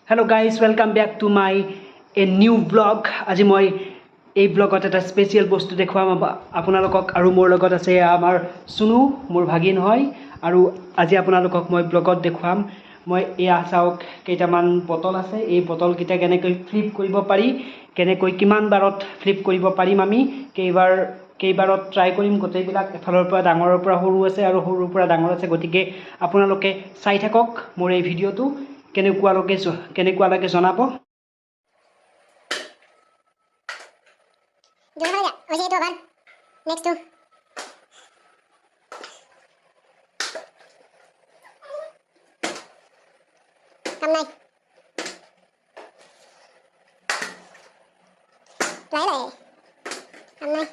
Hello guys, welcome back to my a new vlog. আজি মই এই ব্লগত এটা স্পেশাল বস্তু দেখুৱাম আপোনালোকক আৰু মোৰ লগত আছে আমাৰ সুনু মোৰ ভাগিন হয় আৰু আজি আপোনালোকক মই ব্লগত দেখুৱাম মই এয়া চাওক কেইটামান বটল আছে এই বটল কিটা কেনেকৈ ফ্লিপ কৰিব পাৰি কেনেকৈ কিমান বাৰত ফ্লিপ কৰিব পাৰিম আমি কেইবাৰত ট্ৰাই কৰিম গোটেইবিলাক এফালৰ পৰা ডাঙৰৰ পৰা সৰু আছে আৰু সৰুৰ পৰা ডাঙৰ আছে গতিকে আপোনালোকে চাই থাকক মোৰ এই ভিডিঅটো কেনেকুৱা লাগে জনাব Next to cầm này lấy lại cầm này